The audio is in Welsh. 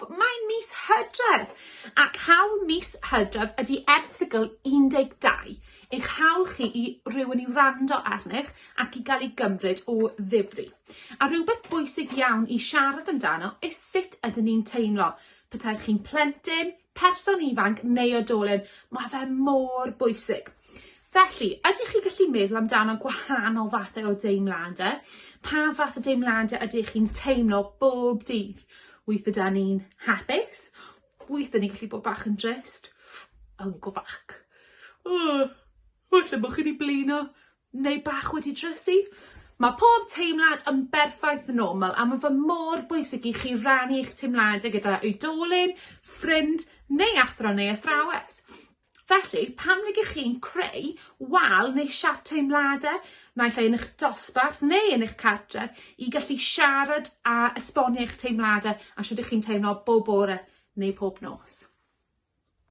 pawb, mae'n mis Hydref ac hawl mis Hydref ydy Erthygl 12. Eich hawl chi i rywun i wrando arnych ac i gael ei gymryd o ddifri. A rhywbeth bwysig iawn i siarad amdano yw sut ydyn ni'n teimlo. Petai chi'n plentyn, person ifanc neu oedolyn, mae fe mor bwysig. Felly, ydych chi gallu meddwl amdano gwahanol fathau o deimladau? Pa fath o deimladau ydych chi'n teimlo bob dydd? Weithio da ni'n hapus? Weithio ni'n gallu bod bach yn drist? Yn gofac. Falle bod chi wedi blino neu bach wedi drysu? Mae pob teimlad yn berffaith normal a mae fe mor bwysig i chi rannu eich teimladau gyda oedolyn, ffrind neu athro neu athrawes. Felly, pam nag chi'n creu wal neu siart teimladau, naill ai yn eich dosbarth neu yn eich cartref, i gallu siarad a esbonio eich teimladau a sut ydych chi'n teimlo bob bore neu pob nos.